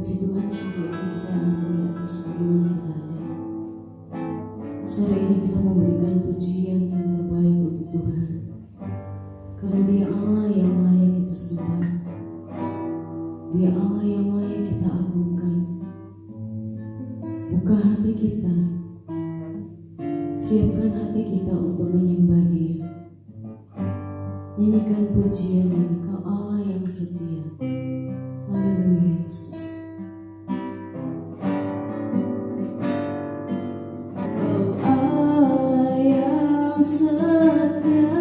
Puji Tuhan, sore ini kita melihat sebagaimana kita ada. Sore ini kita memberikan pujian yang terbaik untuk Tuhan, karena Dia Allah yang layak kita sembah, Dia Allah yang layak kita agungkan. Buka hati kita, siapkan hati kita untuk menyembah Dia. Nyanyikan pujian ini, Kau Allah yang setia. Haleluya Yesus. Kau Allah yang setia,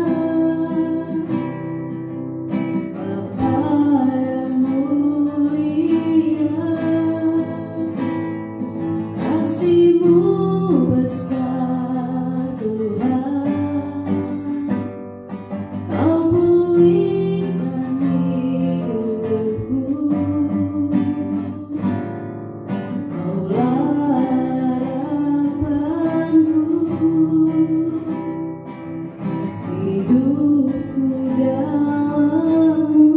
Bapa yang mulia, kasih-Mu besar Tuhan. Kau pulihkan hidupku, Kaulah harapanku, hidupku dalam-Mu.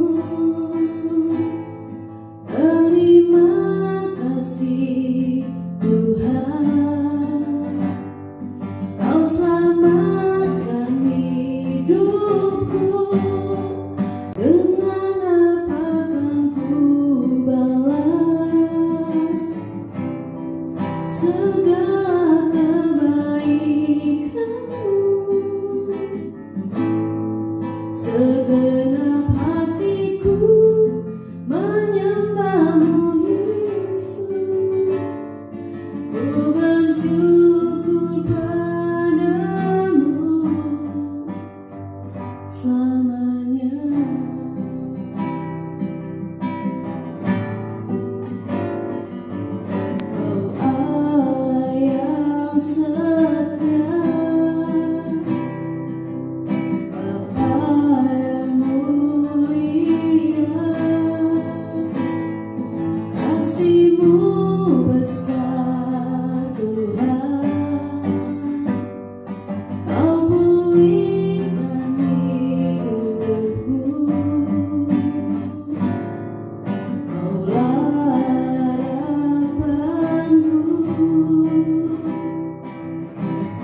Terima kasih Tuhan, Kau selamatkan hidupku. Dengan apa kan ku balas segala kebaikan-Mu? Segenap hatiku menyembah-Mu Yesus. Ku bersyukur padamu selamanya. Kau Allah yang setia, Bapa yang mulia, kasih-Mu besar Tuhan. Kau pulihkan hidupku, Kaulah harapanku,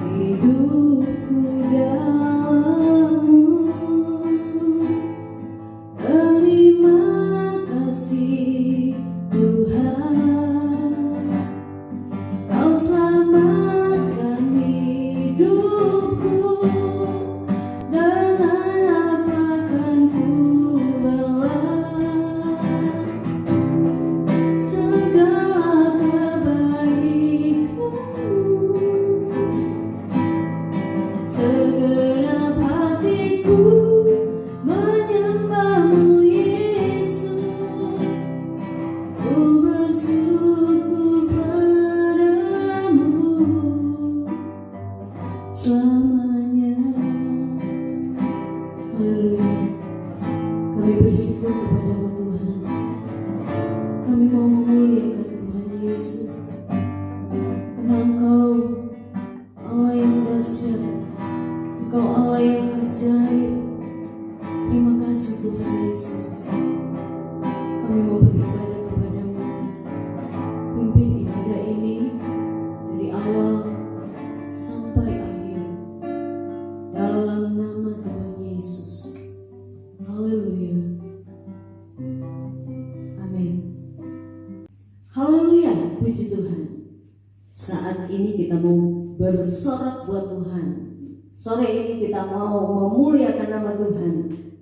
hidupku dalam-Mu. Terima kasih Tuhan, Kau selamatkan hidupku. Dengan apa kan ku balas segala kebaikan-Mu? Segenap hatiku menyembah-Mu Yesus. Ku bersyukur padamu selamanya. Haleluya. Kami bersyukur kepada-Mu Tuhan. Kami mau memuliakan Tuhan Yesus, karena Engkau Allah yang dahsyat, Engkau Allah yang ajaib. Terima kasih Tuhan Yesus. Kami mau beribadah kepada-Mu. Pimpin ibadah ini dari awal sampai akhir, dalam nama Tuhan Yesus. Haleluya. Amin. Haleluya, puji Tuhan. Saat ini kita mau bersorak buat Tuhan. Sore ini kita mau memuliakan nama Tuhan,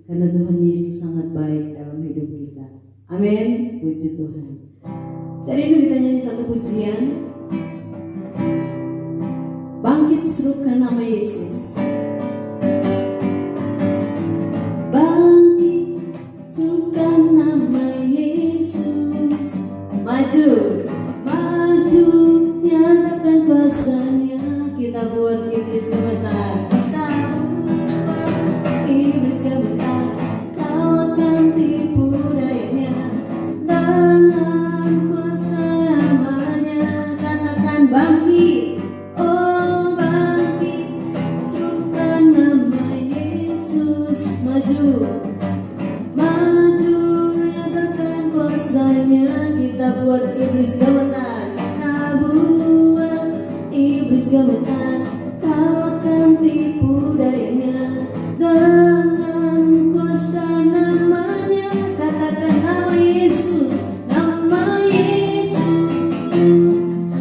karena Tuhan Yesus sangat baik dalam hidup kita. Amin, puji Tuhan. Jadi itu kita nyanyi satu pujian. Bangkit serukan nama Yesus. Bangkit serukan nama Yesus. Maju, maju, nyatakan kuasa-Nya. Kita buat iblis gemetar. Kita buat iblis gemetar. Kau akan tipu dayanya dengan kuasa namanya. Katakan bangkit, oh bangkit, serukan nama Yesus. Maju, maju, nyatakan kuasa-Nya. Kita buat iblis gemetar, buat iblis gemetar. Kau akan tipu dayanya dengan kuasa namanya. Katakan nama Yesus, nama Yesus.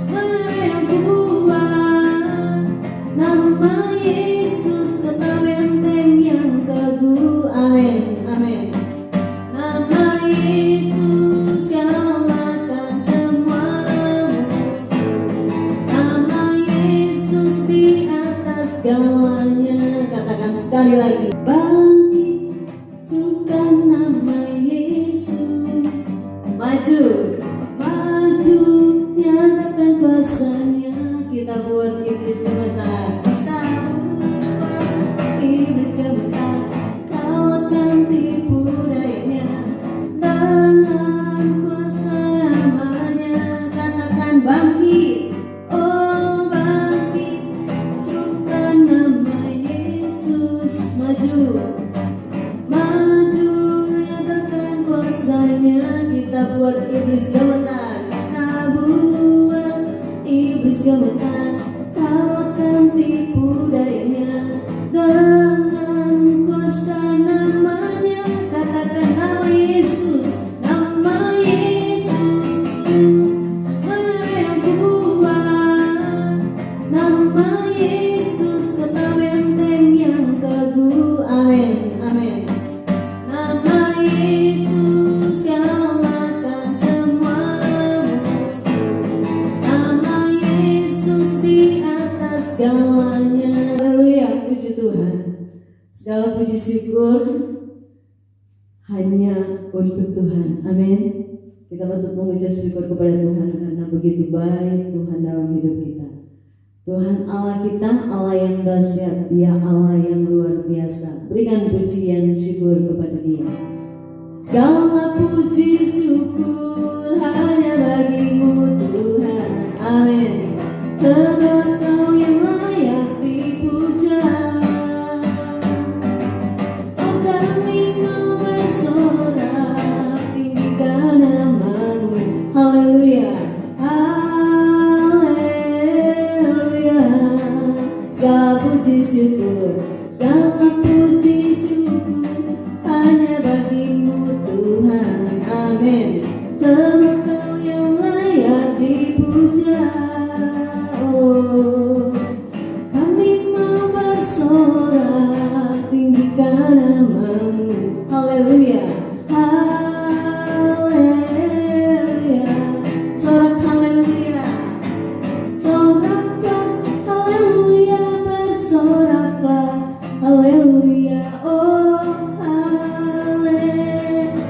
Mana yang kuat, nama Yesus, kota benteng yang teguh. Amin, amin. Nama Yesus yang kalahkan semua musuh. Nama Yesus di atas segalanya. Katakan sekali lagi. Bangkit, serukan nama Yesus. Maju, maju, nyatakan kuasanya. Kita buat iblis gemetar, kita buat iblis gemetar. Kau akan tipu dayanya dengan kuasa namanya. Katakan bangkit, oh bangkit, serukan nama Yesus. Maju, maju, nyatakan kuasanya. Kita buat iblis gemetar, kita buat iblis gemetar. Kau akan tipu dayanya dengan kuasa namanya. Katakan nama Yesus, nama Yesus. Mana yang kuat, nama Yesus, kota benteng yang teguh. Amin, amin. Nama Yesus yang kalahkan semua musuh. Nama Yesus di atas segalanya. Haleluya, puji Tuhan. Segala puji syukur hanya untuk Tuhan. Amin. Kita patut mengucap syukur kepada Tuhan karena begitu baik Tuhan dalam hidup kita. Tuhan Allah kita, Allah yang dahsyat, Dia Allah yang luar biasa. Berikan pujian syukur kepada Dia. Segala puji syukur hanya bagimu Tuhan. Amin. Sebab Kau yang layak dipuja. Oh kami mau bersorak, tinggikan nama-Mu. Haleluya, haleluya. Segala puji syukur, segala puji syukur hanya bagimu Tuhan. Amin. Sebab Kau yang layak dipuja. Oh, kami mau bersorak, tinggikan nama-Mu. Haleluya, haleluya. Sorak haleluya, soraklah haleluya, bersoraklah haleluya. Oh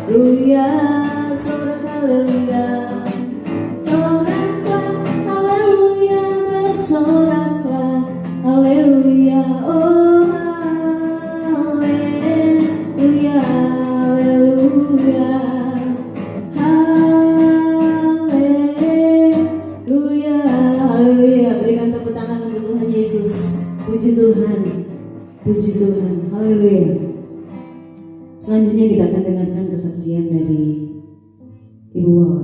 haleluya, sorak haleluya, soraklah haleluya, bersoraklah haleluya. Oh haleluya, haleluya, haleluya, haleluya. Berikan tepuk tangan untuk Tuhan Yesus. Puji Tuhan, puji Tuhan, haleluya. Selanjutnya kita akan dengarkan kesaksian dari Ibu Wawa.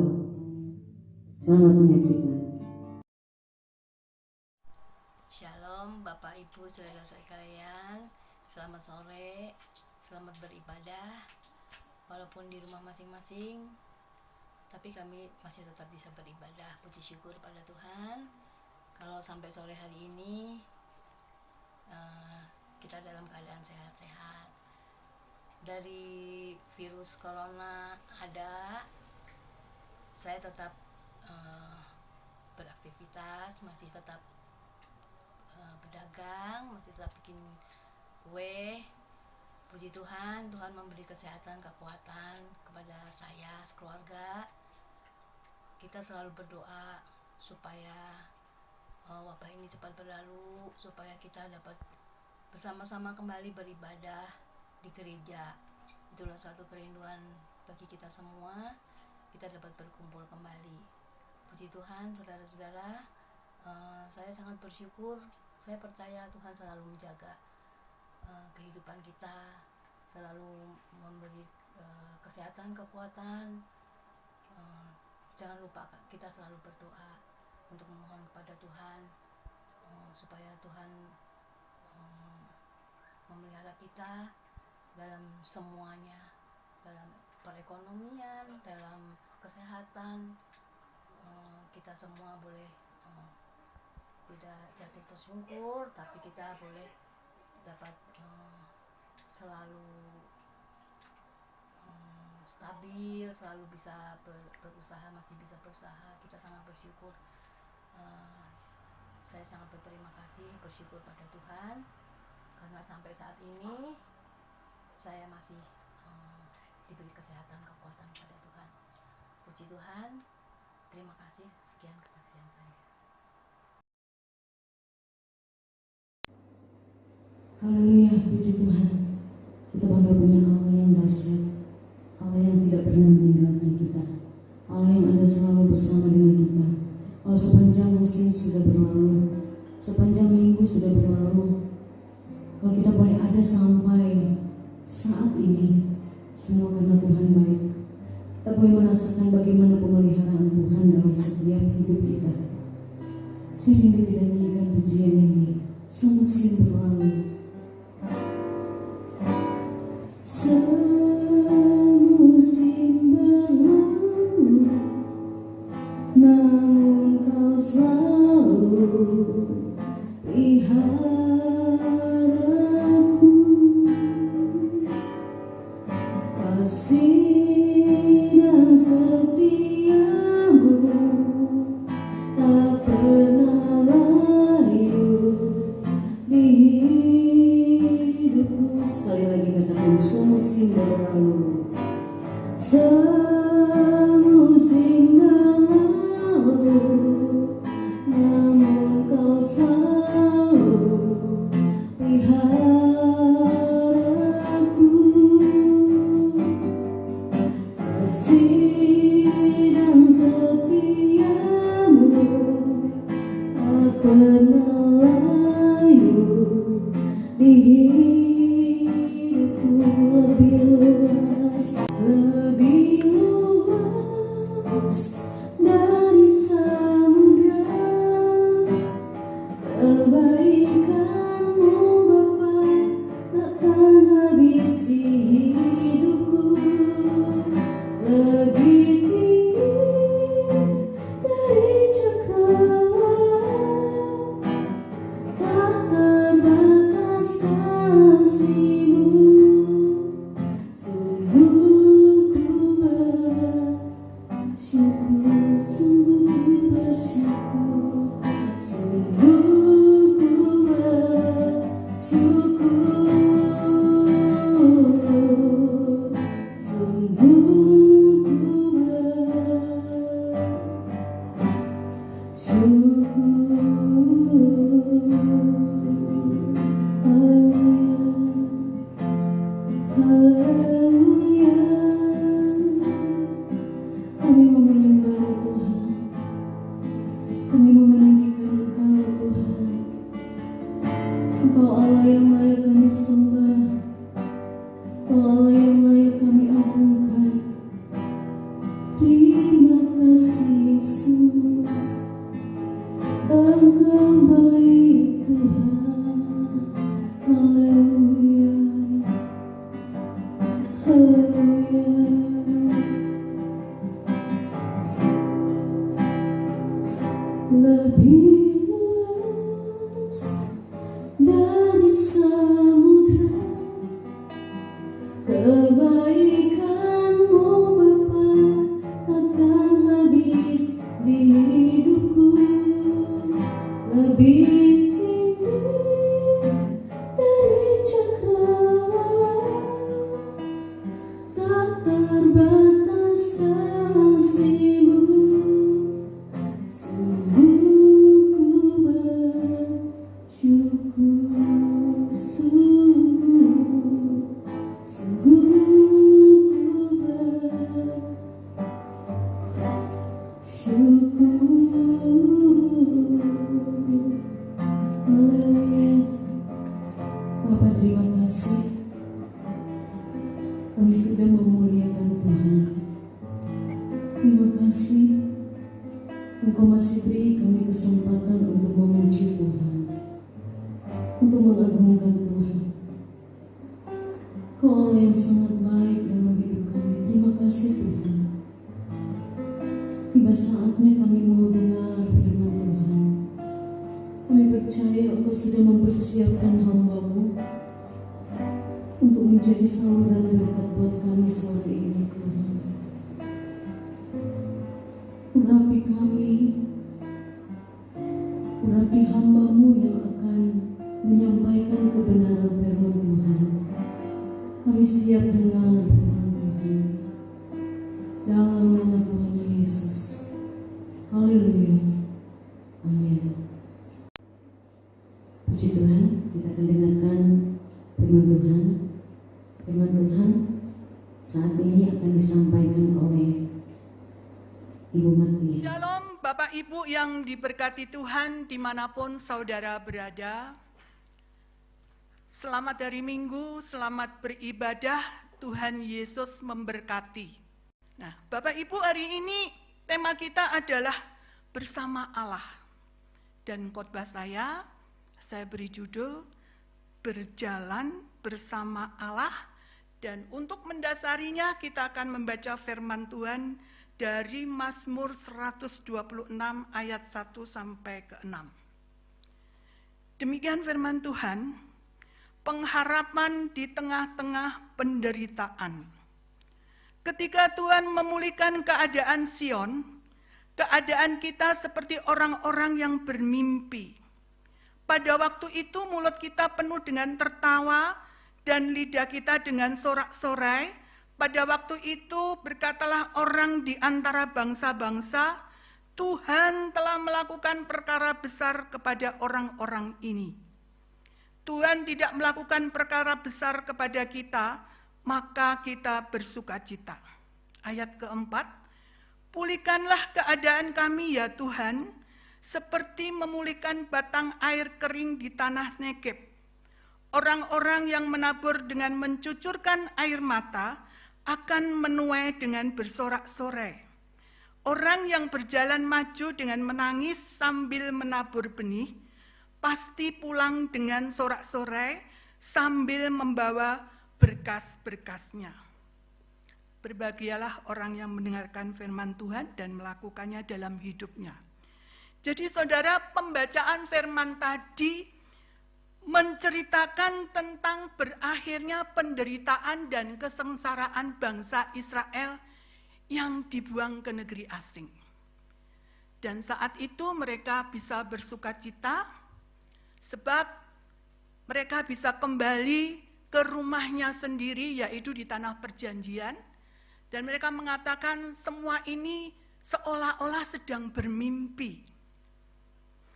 Selamat menyaksikan. Shalom Bapak Ibu saudara-saudara kalian. Selamat sore, selamat beribadah. Walaupun di rumah masing-masing, tapi kami masih tetap bisa beribadah. Puji syukur pada Tuhan. Kalau sampai sore hari ini kita dalam keadaan sehat-sehat. Dari virus corona ada, saya tetap beraktivitas, masih tetap berdagang, masih tetap bikin kue. Puji Tuhan, Tuhan memberi kesehatan, kekuatan kepada saya, sekeluarga. Kita selalu berdoa supaya wabah ini cepat berlalu, supaya kita dapat bersama-sama kembali beribadah di gereja. Itulah suatu kerinduan bagi kita semua, kita dapat berkumpul kembali. Puji Tuhan, saudara-saudara, saya sangat bersyukur. Saya percaya Tuhan selalu menjaga kehidupan kita, selalu memberi kesehatan, kekuatan, jangan lupa kita selalu berdoa untuk memohon kepada Tuhan supaya Tuhan memelihara kita dalam semuanya, dalam perekonomian, dalam kesehatan. Kita semua boleh tidak jatuh tersungkur, tapi kita boleh dapat selalu stabil, selalu bisa berusaha, masih bisa berusaha. Kita sangat bersyukur. Saya sangat berterima kasih, bersyukur pada Tuhan karena sampai saat ini saya masih diberi kesehatan, kekuatan pada Tuhan. Puji Tuhan. Terima kasih. Sekian kesaksian saya. Haleluya, puji Tuhan. Kita bangga punya Allah yang dahsyat, Allah yang tidak pernah meninggalkan kita, Allah yang ada selalu bersama dengan kita. Kalau sepanjang musim sudah berlalu, sepanjang minggu sudah berlalu, kalau kita boleh ada sampai saat ini, semua karena Tuhan baik. Kita boleh merasakan bagaimana pemeliharaan Tuhan dalam setiap hidup kita. Saya rindu kita nyanyikan pujian ini, semusim berlalu. Semusim berlalu, namun kau selalu peliharaku. Kasih dan setiamu tak pernah layu di hidupku. Sekali lagi katakan, semusim berlalu. Semusim berlalu, namun kau selalu peliharaku. Kasih dan setiamu tak pernah layu di hidupku. Lebih luas dari samudra, kebaikanmu Bapa takkan habis di hidupku. Lebih tinggi dari cakrawala, tak terbatas kasih-Mu. Sungguh ku bersyukur, sungguh ku bersyukur, sungguh ku bersyukur, sungguh ku bersyukur. Haleluya, kami mau menyembah Tuhan, kami mau meninggikan Engkau Tuhan. Engkau Allah yang layak kami sembah, Engkau Allah yang layak kami agungkan. Terima kasih Yesus, Engkau baik Tuhan. Haleluya, haleluya. Lebih luas dari samudra, kebaikan-Mu Bapa takkan habis di hidupku. Lebih tinggi dari cakrawala, tak terbatas kasih-Mu. Sungguh ku bersyukur, sungguh ku bersyukur. Haleluya. Bapa, terima kasih, kami sudah memuliakan Tuhan. Terima kasih Engkau masih beri kami kesempatan untuk memuji Tuhan, untuk mengagungkan Tuhan. Kau Allah yang sangat baik dalam hidup kami. Terima kasih Tuhan. Tiba saatnya kami mau dengar firman Tuhan. Kami percaya Engkau sudah mempersiapkan hamba-Mu untuk menjadi saluran berkat buat kami sore ini Tuhan. Urapi kami, urapi hamba-Mu yang akan menyampaikan kebenaran firman Tuhan. Kami siap dengar firman Tuhan. Dalam nama Tuhan Yesus. Haleluya. Amin. Puji Tuhan, kita akan dengarkan firman Tuhan. Firman Tuhan saat ini akan disampaikan oleh Ibu Marti. Shalom Bapak Ibu yang diberkati Tuhan dimanapun saudara berada. Selamat hari Minggu, selamat beribadah, Tuhan Yesus memberkati. Nah Bapak Ibu, hari ini tema kita adalah bersama Allah. Dan khotbah saya beri judul Berjalan Bersama Allah. Dan untuk mendasarinya kita akan membaca firman Tuhan dari Mazmur 126 ayat 1 sampai ke 6. Demikian firman Tuhan, pengharapan di tengah-tengah penderitaan. Ketika Tuhan memulihkan keadaan Sion, keadaan kita seperti orang-orang yang bermimpi. Pada waktu itu mulut kita penuh dengan tertawa dan lidah kita dengan sorak-sorai. Pada waktu itu berkatalah orang di antara bangsa-bangsa, Tuhan telah melakukan perkara besar kepada orang-orang ini. Tuhan tidak melakukan perkara besar kepada kita, maka kita bersukacita. Ayat keempat, pulihkanlah keadaan kami ya Tuhan, seperti memulihkan batang air kering di tanah Negeb. Orang-orang yang menabur dengan mencucurkan air mata, akan menuai dengan bersorak-sorai. Orang yang berjalan maju dengan menangis sambil menabur benih, pasti pulang dengan sorak-sorai sambil membawa berkas-berkasnya. Berbahagialah orang yang mendengarkan firman Tuhan dan melakukannya dalam hidupnya. Jadi saudara, pembacaan firman tadi menceritakan tentang berakhirnya penderitaan dan kesengsaraan bangsa Israel yang dibuang ke negeri asing. Dan saat itu mereka bisa bersukacita sebab mereka bisa kembali ke rumahnya sendiri, yaitu di tanah perjanjian. Dan mereka mengatakan semua ini seolah-olah sedang bermimpi.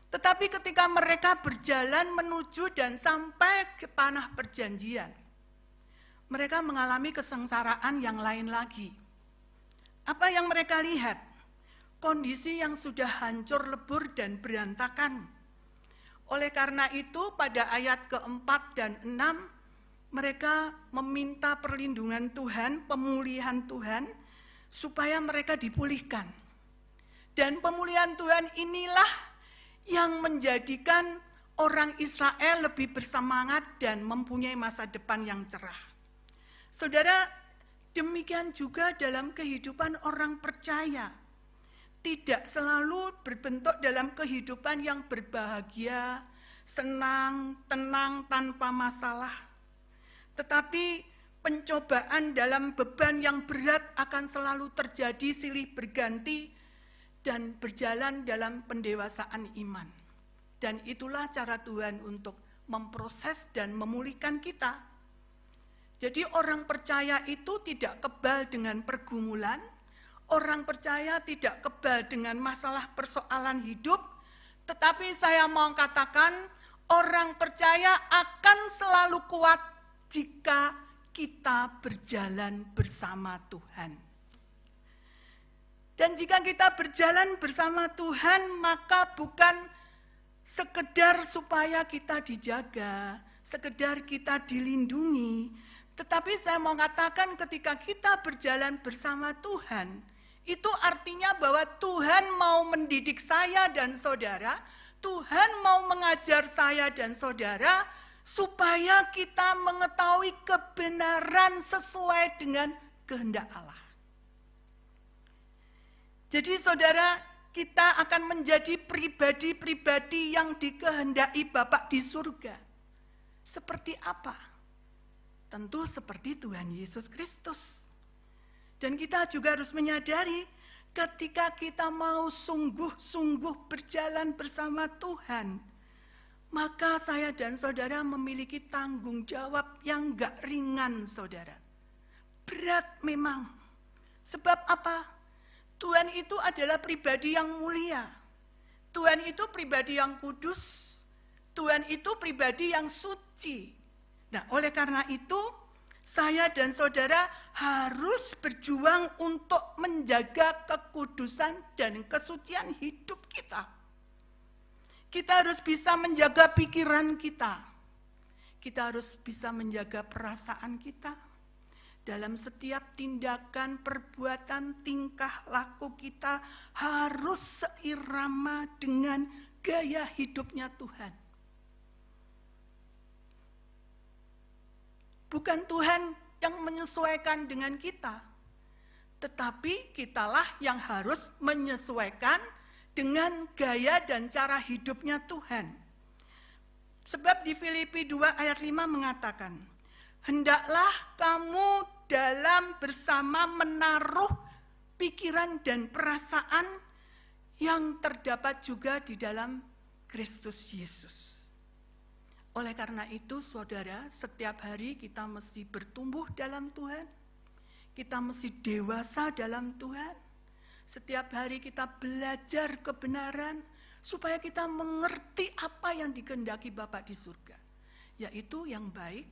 Tetapi ketika mereka berjalan menuju dan sampai ke tanah perjanjian, mereka mengalami kesengsaraan yang lain lagi. Apa yang mereka lihat? Kondisi yang sudah hancur lebur dan berantakan. Oleh karena itu pada ayat keempat dan 6, mereka meminta perlindungan Tuhan, pemulihan Tuhan, supaya mereka dipulihkan. Dan pemulihan Tuhan inilah yang menjadikan orang Israel lebih bersemangat dan mempunyai masa depan yang cerah. Saudara, demikian juga dalam kehidupan orang percaya. Tidak selalu berbentuk dalam kehidupan yang berbahagia, senang, tenang, tanpa masalah. Tetapi pencobaan dalam beban yang berat akan selalu terjadi silih berganti dan berjalan dalam pendewasaan iman. Dan itulah cara Tuhan untuk memproses dan memulihkan kita. Jadi orang percaya itu tidak kebal dengan pergumulan, orang percaya tidak kebal dengan masalah persoalan hidup, tetapi saya mau katakan orang percaya akan selalu kuat jika kita berjalan bersama Tuhan. Dan jika kita berjalan bersama Tuhan, maka bukan sekedar supaya kita dijaga, sekedar kita dilindungi. Tetapi saya mau katakan ketika kita berjalan bersama Tuhan, Itu artinya bahwa Tuhan mau mendidik saya dan saudara, Tuhan mau mengajar saya dan saudara, supaya kita mengetahui kebenaran sesuai dengan kehendak Allah. Jadi saudara, kita akan menjadi pribadi-pribadi yang dikehendaki Bapa di surga. Seperti apa? Tentu seperti Tuhan Yesus Kristus. Dan kita juga harus menyadari ketika kita mau sungguh-sungguh berjalan bersama Tuhan, maka saya dan saudara memiliki tanggung jawab yang gak ringan, saudara. Berat memang. Sebab apa? Tuhan itu adalah pribadi yang mulia. Tuhan itu pribadi yang kudus. Tuhan itu pribadi yang suci. Nah, oleh karena itu, saya dan saudara harus berjuang untuk menjaga kekudusan dan kesucian hidup kita. Kita harus bisa menjaga pikiran kita. Kita harus bisa menjaga perasaan kita. Dalam setiap tindakan, perbuatan, tingkah laku kita harus seirama dengan gaya hidupnya Tuhan. Bukan Tuhan yang menyesuaikan dengan kita, tetapi kitalah yang harus menyesuaikan dengan gaya dan cara hidupnya Tuhan. Sebab di Filipi 2 ayat 5 mengatakan, hendaklah kamu dalam bersama menaruh pikiran dan perasaan yang terdapat juga di dalam Kristus Yesus. Oleh karena itu, saudara, setiap hari kita mesti bertumbuh dalam Tuhan. Kita mesti dewasa dalam Tuhan. Setiap hari kita belajar kebenaran, supaya kita mengerti apa yang dikehendaki Bapa di surga. Yaitu yang baik,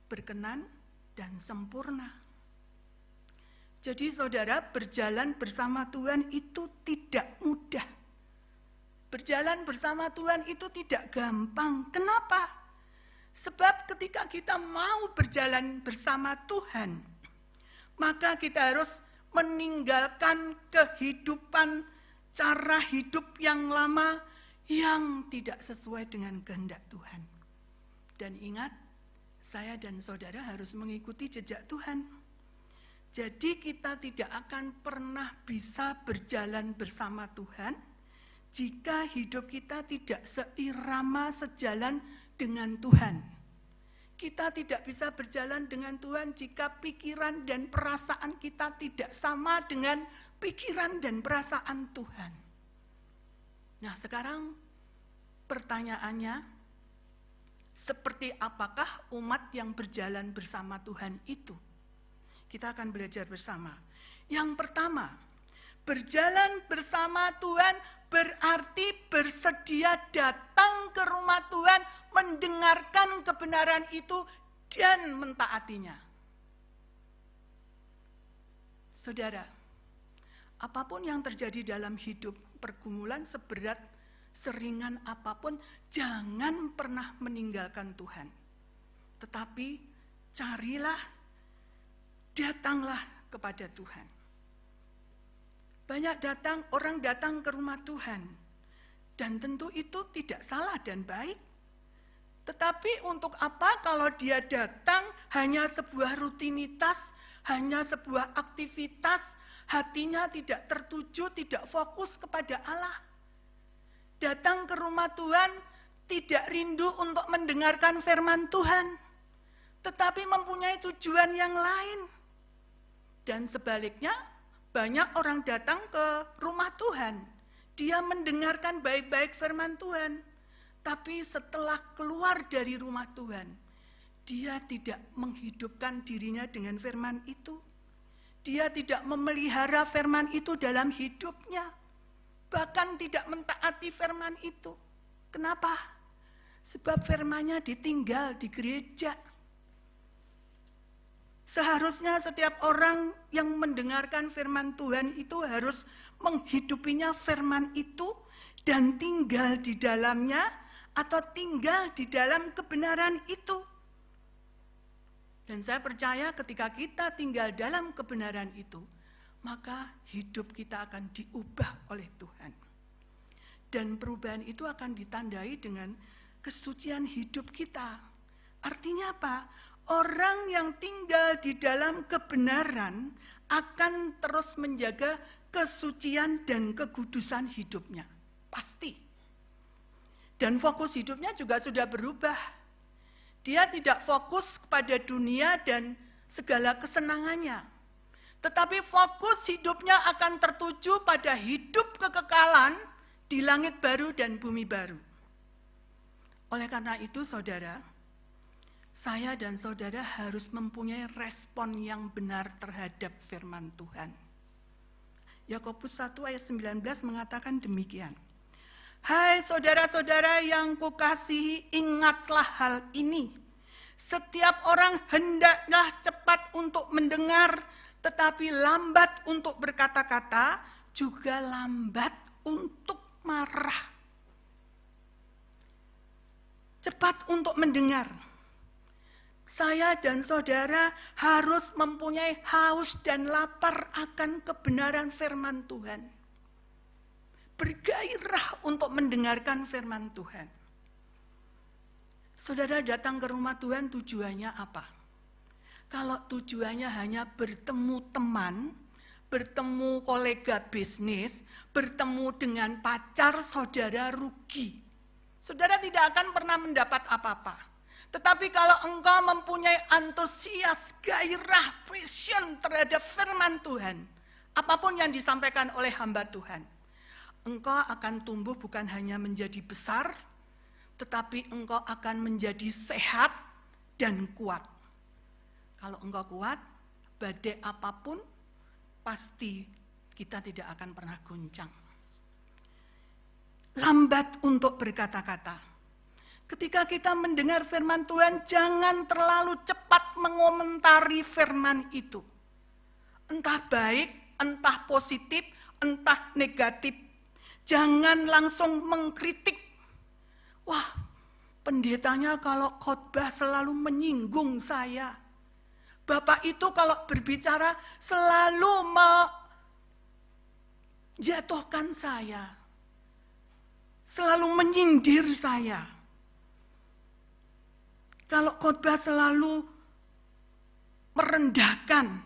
berkenan, dan sempurna. Jadi saudara, berjalan bersama Tuhan itu tidak mudah. Berjalan bersama Tuhan itu tidak gampang. Kenapa? Sebab ketika kita mau berjalan bersama Tuhan, maka kita harus meninggalkan kehidupan, cara hidup yang lama yang tidak sesuai dengan kehendak Tuhan. Dan ingat, saya dan saudara harus mengikuti jejak Tuhan. Jadi kita tidak akan pernah bisa berjalan bersama Tuhan jika hidup kita tidak seirama sejalan dengan Tuhan. Kita tidak bisa berjalan dengan Tuhan jika pikiran dan perasaan kita tidak sama dengan pikiran dan perasaan Tuhan. Nah, sekarang pertanyaannya, seperti apakah umat yang berjalan bersama Tuhan itu? Kita akan belajar bersama. Yang pertama, berjalan bersama Tuhan berarti bersedia datang ke rumah Tuhan, mendengarkan kebenaran itu, dan mentaatinya. Saudara, apapun yang terjadi dalam hidup, pergumulan seberat, seringan apapun, jangan pernah meninggalkan Tuhan. Tetapi carilah, datanglah kepada Tuhan. Banyak orang datang ke rumah Tuhan, dan tentu itu tidak salah dan baik. Tetapi untuk apa kalau dia datang hanya sebuah rutinitas, hanya sebuah aktivitas, hatinya tidak tertuju, tidak fokus kepada Allah. Datang ke rumah Tuhan tidak rindu untuk mendengarkan firman Tuhan, tetapi mempunyai tujuan yang lain. Dan sebaliknya, banyak orang datang ke rumah Tuhan, dia mendengarkan baik-baik firman Tuhan, tapi setelah keluar dari rumah Tuhan, dia tidak menghidupkan dirinya dengan firman itu. Dia tidak memelihara firman itu dalam hidupnya, bahkan tidak mentaati firman itu. Kenapa? Sebab firman-Nya ditinggal di gereja. Seharusnya setiap orang yang mendengarkan firman Tuhan itu harus menghidupinya firman itu dan tinggal di dalamnya atau tinggal di dalam kebenaran itu. Dan saya percaya ketika kita tinggal dalam kebenaran itu, maka hidup kita akan diubah oleh Tuhan. Dan perubahan itu akan ditandai dengan kesucian hidup kita. Artinya apa? Orang yang tinggal di dalam kebenaran akan terus menjaga kesucian dan kekudusan hidupnya. Pasti. Dan fokus hidupnya juga sudah berubah. Dia tidak fokus kepada dunia dan segala kesenangannya. Tetapi fokus hidupnya akan tertuju pada hidup kekekalan di langit baru dan bumi baru. Oleh karena itu, saudara, saya dan saudara harus mempunyai respon yang benar terhadap firman Tuhan. Yakobus 1 ayat 19 mengatakan demikian. Hai saudara-saudara yang kukasihi, ingatlah hal ini. Setiap orang hendaklah cepat untuk mendengar, tetapi lambat untuk berkata-kata, juga lambat untuk marah. Cepat untuk mendengar. Saya dan saudara harus mempunyai haus dan lapar akan kebenaran firman Tuhan. Bergairah untuk mendengarkan firman Tuhan. Saudara datang ke rumah Tuhan tujuannya apa? Kalau tujuannya hanya bertemu teman, bertemu kolega bisnis, bertemu dengan pacar, saudara rugi. Saudara tidak akan pernah mendapat apa-apa. Tetapi kalau engkau mempunyai antusias, gairah, passion terhadap firman Tuhan, apapun yang disampaikan oleh hamba Tuhan, engkau akan tumbuh bukan hanya menjadi besar, tetapi engkau akan menjadi sehat dan kuat. Kalau engkau kuat, badai apapun, pasti kita tidak akan pernah goncang. Lambat untuk berkata-kata. Ketika kita mendengar firman Tuhan, jangan terlalu cepat mengomentari firman itu. Entah baik, entah positif, entah negatif. Jangan langsung mengkritik. Wah, pendetanya kalau khotbah selalu menyinggung saya. Bapak itu kalau berbicara selalu menjatuhkan saya. Selalu menyindir saya. Kalau khotbah selalu merendahkan.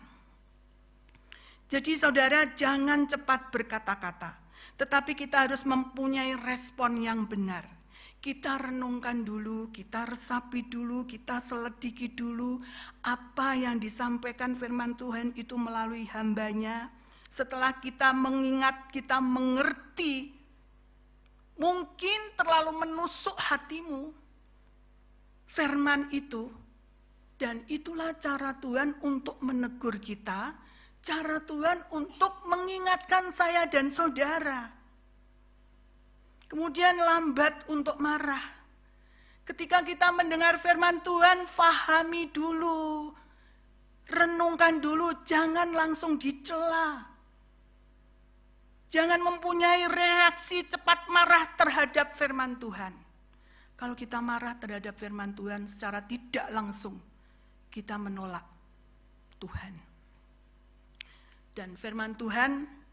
Jadi saudara, jangan cepat berkata-kata. Tetapi kita harus mempunyai respon yang benar. Kita renungkan dulu, kita resapi dulu, kita selidiki dulu apa yang disampaikan firman Tuhan itu melalui hambanya. Setelah kita mengingat, kita mengerti, mungkin terlalu menusuk hatimu firman itu, dan itulah cara Tuhan untuk menegur kita, cara Tuhan untuk mengingatkan saya dan saudara. Kemudian lambat untuk marah. Ketika kita mendengar firman Tuhan, fahami dulu, renungkan dulu, jangan langsung dicela. Jangan mempunyai reaksi cepat marah terhadap firman Tuhan. Kalau kita marah terhadap firman Tuhan secara tidak langsung, kita menolak Tuhan. Dan firman Tuhan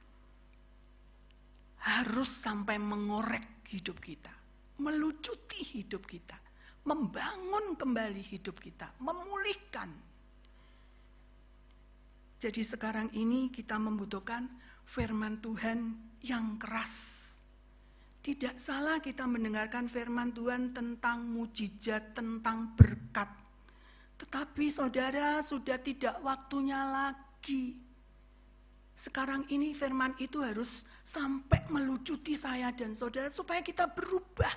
harus sampai mengorek hidup kita, melucuti hidup kita, membangun kembali hidup kita, memulihkan. Jadi sekarang ini kita membutuhkan firman Tuhan yang keras. Tidak salah kita mendengarkan firman Tuhan tentang mujizat, tentang berkat. Tetapi saudara, sudah tidak waktunya lagi. Sekarang ini firman itu harus sampai melucuti saya dan saudara supaya kita berubah.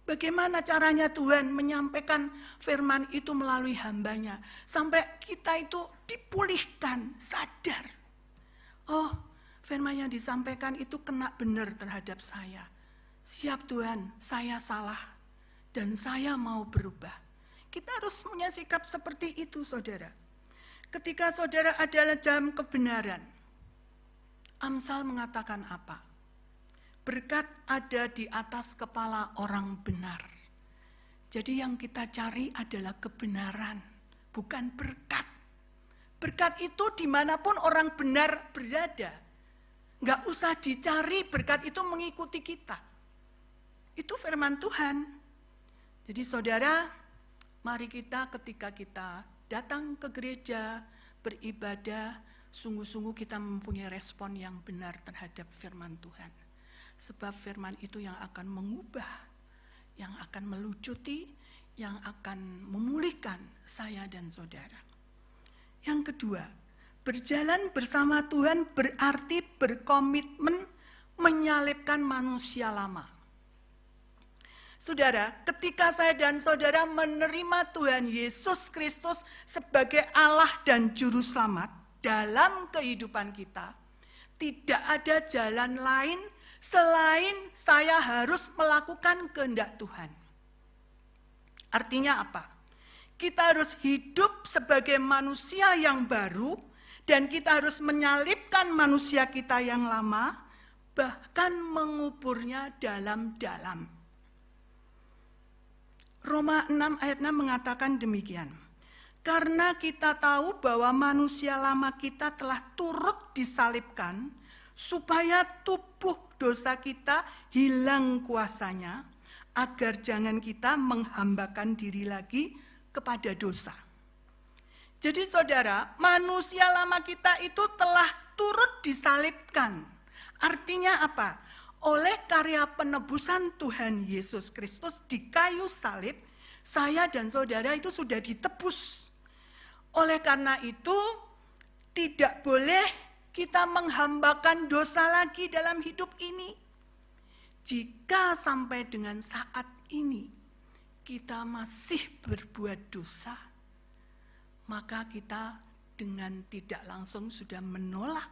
Bagaimana caranya Tuhan menyampaikan firman itu melalui hambanya. Sampai kita itu dipulihkan, sadar. Oh, firman yang disampaikan itu kena benar terhadap saya. Siap Tuhan, saya salah dan saya mau berubah. Kita harus punya sikap seperti itu, saudara. Ketika saudara adalah dalam kebenaran, Amsal mengatakan apa? Berkat ada di atas kepala orang benar. Jadi yang kita cari adalah kebenaran, bukan berkat. Berkat itu dimanapun orang benar berada. Nggak usah dicari, berkat itu mengikuti kita. Itu firman Tuhan. Jadi saudara, mari kita ketika kita datang ke gereja, beribadah, sungguh-sungguh kita mempunyai respon yang benar terhadap firman Tuhan. Sebab firman itu yang akan mengubah, yang akan melucuti, yang akan memulihkan saya dan saudara. Yang kedua, berjalan bersama Tuhan berarti berkomitmen menyalibkan manusia lama. Saudara, ketika saya dan saudara menerima Tuhan Yesus Kristus sebagai Allah dan Juru Selamat dalam kehidupan kita, tidak ada jalan lain selain saya harus melakukan kehendak Tuhan. Artinya apa? Kita harus hidup sebagai manusia yang baru, dan kita harus menyalibkan manusia kita yang lama, bahkan menguburnya dalam-dalam. Roma 6 ayat 6 mengatakan demikian. Karena kita tahu bahwa manusia lama kita telah turut disalibkan, supaya tubuh dosa kita hilang kuasanya, agar jangan kita menghambakan diri lagi kepada dosa. Jadi saudara, manusia lama kita itu telah turut disalibkan. Artinya apa? Oleh karya penebusan Tuhan Yesus Kristus di kayu salib, saya dan saudara itu sudah ditebus. Oleh karena itu, tidak boleh kita menghambakan dosa lagi dalam hidup ini. Jika sampai dengan saat ini kita masih berbuat dosa, maka kita dengan tidak langsung sudah menolak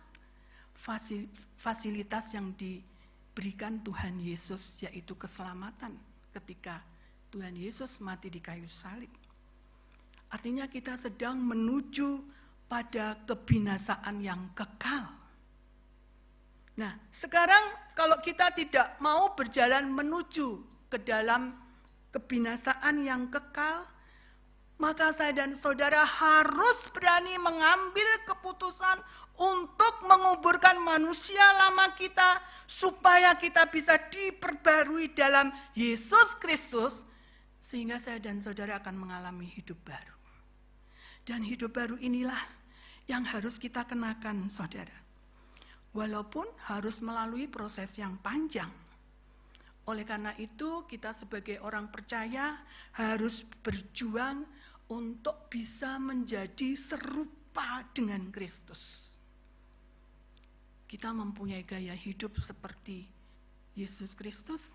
fasilitas yang diberikan Tuhan Yesus, yaitu keselamatan ketika Tuhan Yesus mati di kayu salib. Artinya kita sedang menuju pada kebinasaan yang kekal. Nah, sekarang kalau kita tidak mau berjalan menuju ke dalam kebinasaan yang kekal, maka saya dan saudara harus berani mengambil keputusan untuk menguburkan manusia lama kita, supaya kita bisa diperbarui dalam Yesus Kristus, sehingga saya dan saudara akan mengalami hidup baru. Dan hidup baru inilah yang harus kita kenakan, saudara. Walaupun harus melalui proses yang panjang. Oleh karena itu, kita sebagai orang percaya harus berjuang untuk bisa menjadi serupa dengan Kristus. Kita mempunyai gaya hidup seperti Yesus Kristus.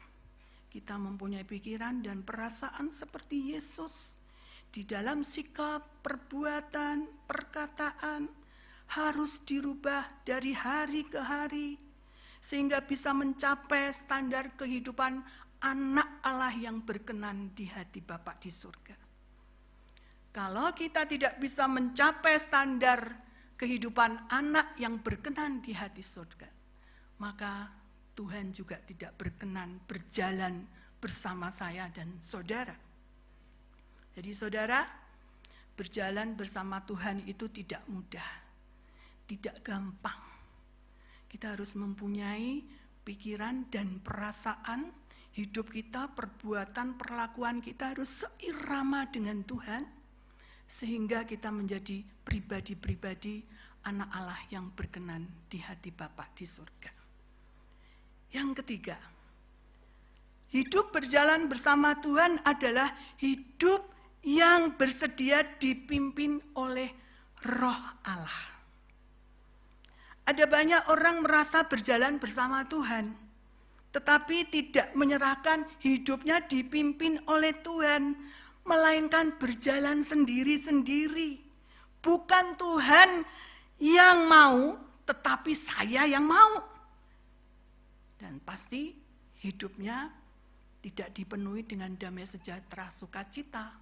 Kita mempunyai pikiran dan perasaan seperti Yesus. Di dalam sikap, perbuatan, perkataan harus dirubah dari hari ke hari, sehingga bisa mencapai standar kehidupan anak Allah yang berkenan di hati Bapa di surga. Kalau kita tidak bisa mencapai standar kehidupan anak yang berkenan di hati surga, maka Tuhan juga tidak berkenan berjalan bersama saya dan saudara. Jadi saudara, berjalan bersama Tuhan itu tidak mudah, tidak gampang. Kita harus mempunyai pikiran dan perasaan, hidup kita, perbuatan, perlakuan kita harus seirama dengan Tuhan, sehingga kita menjadi pribadi-pribadi anak Allah yang berkenan di hati Bapa di surga. Yang ketiga, hidup berjalan bersama Tuhan adalah hidup yang bersedia dipimpin oleh Roh Allah. Ada banyak orang merasa berjalan bersama Tuhan, tetapi tidak menyerahkan hidupnya dipimpin oleh Tuhan, melainkan berjalan sendiri-sendiri. Bukan Tuhan yang mau, tetapi saya yang mau. Dan pasti hidupnya tidak dipenuhi dengan damai sejahtera sukacita,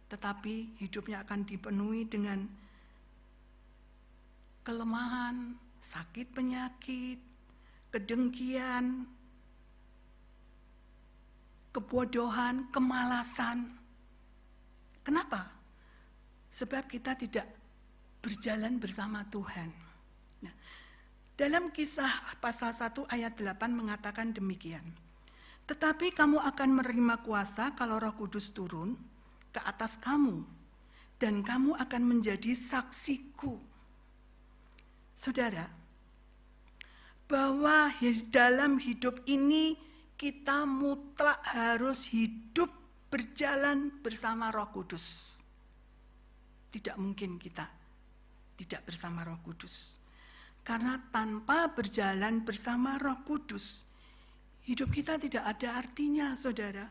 tetapi hidupnya akan dipenuhi dengan kelemahan, sakit penyakit, kedengkian, kebodohan, kemalasan. Kenapa? Sebab kita tidak berjalan bersama Tuhan. Nah, dalam Kisah pasal 1 ayat 8 mengatakan demikian. Tetapi kamu akan menerima kuasa kalau Roh Kudus turun ke atas kamu, dan kamu akan menjadi saksiku. Saudara, bahwa dalam hidup ini kita mutlak harus hidup berjalan bersama Roh Kudus. Tidak mungkin kita tidak bersama Roh Kudus. Karena tanpa berjalan bersama Roh Kudus, hidup kita tidak ada artinya, saudara.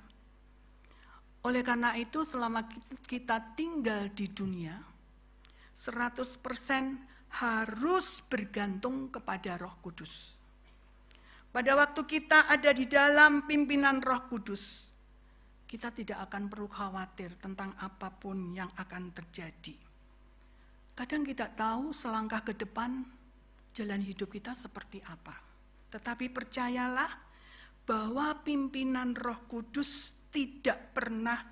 Oleh karena itu, selama kita tinggal di dunia, 100% harus bergantung kepada Roh Kudus. Pada waktu kita ada di dalam pimpinan Roh Kudus, kita tidak akan perlu khawatir tentang apapun yang akan terjadi. Kadang kita tahu selangkah ke depan jalan hidup kita seperti apa. Tetapi percayalah bahwa pimpinan Roh Kudus tidak pernah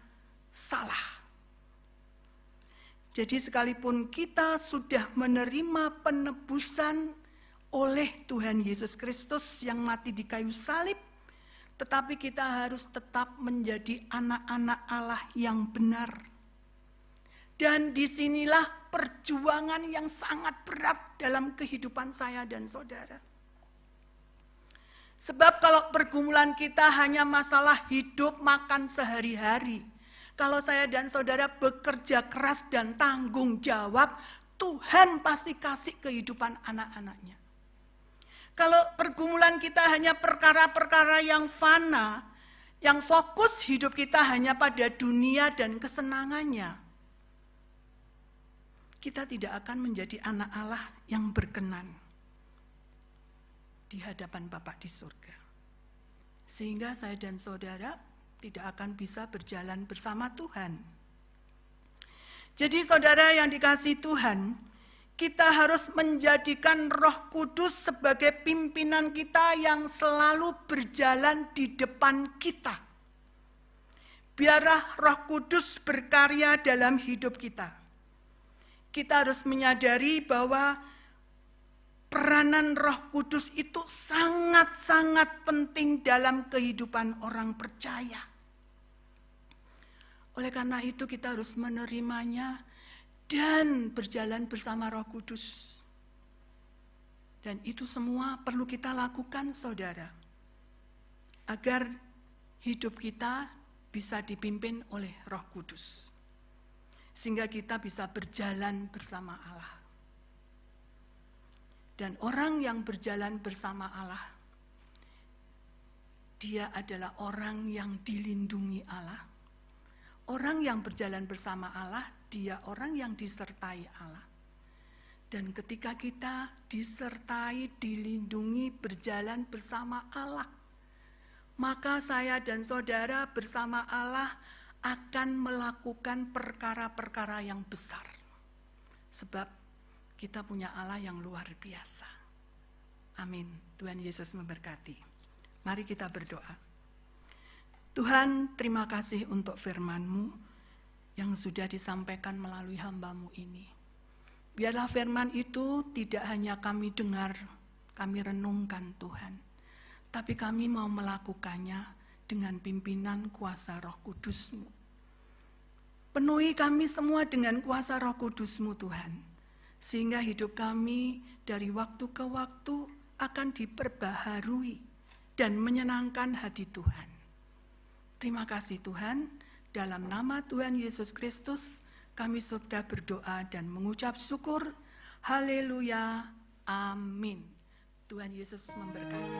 salah. Jadi sekalipun kita sudah menerima penebusan oleh Tuhan Yesus Kristus yang mati di kayu salib, tetapi kita harus tetap menjadi anak-anak Allah yang benar. Dan disinilah perjuangan yang sangat berat dalam kehidupan saya dan saudara. Sebab kalau pergumulan kita hanya masalah hidup makan sehari-hari, kalau saya dan saudara bekerja keras dan tanggung jawab, Tuhan pasti kasih kehidupan anak-anaknya. Kalau pergumulan kita hanya perkara-perkara yang fana, yang fokus hidup kita hanya pada dunia dan kesenangannya, kita tidak akan menjadi anak Allah yang berkenan di hadapan Bapa di surga. Sehingga saya dan saudara tidak akan bisa berjalan bersama Tuhan. Jadi saudara yang dikasihi Tuhan, kita harus menjadikan Roh Kudus sebagai pimpinan kita yang selalu berjalan di depan kita. Biarlah Roh Kudus berkarya dalam hidup kita. Kita harus menyadari bahwa peranan Roh Kudus itu sangat-sangat penting dalam kehidupan orang percaya. Oleh karena itu kita harus menerimanya dan berjalan bersama Roh Kudus. Dan itu semua perlu kita lakukan, saudara, agar hidup kita bisa dipimpin oleh Roh Kudus. Sehingga kita bisa berjalan bersama Allah. Dan orang yang berjalan bersama Allah, dia adalah orang yang dilindungi Allah. Orang yang berjalan bersama Allah, dia orang yang disertai Allah. Dan ketika kita disertai, dilindungi, berjalan bersama Allah, maka saya dan saudara bersama Allah akan melakukan perkara-perkara yang besar. Sebab kita punya Allah yang luar biasa. Amin. Tuhan Yesus memberkati. Mari kita berdoa. Tuhan, terima kasih untuk firman-Mu yang sudah disampaikan melalui hamba-Mu ini. Biarlah firman itu tidak hanya kami dengar, kami renungkan Tuhan, tapi kami mau melakukannya dengan pimpinan kuasa Roh Kudus-Mu. Penuhi kami semua dengan kuasa Roh Kudus-Mu Tuhan, sehingga hidup kami dari waktu ke waktu akan diperbaharui dan menyenangkan hati Tuhan. Terima kasih Tuhan, dalam nama Tuhan Yesus Kristus, kami sudah berdoa dan mengucap syukur. Haleluya, amin. Tuhan Yesus memberkati.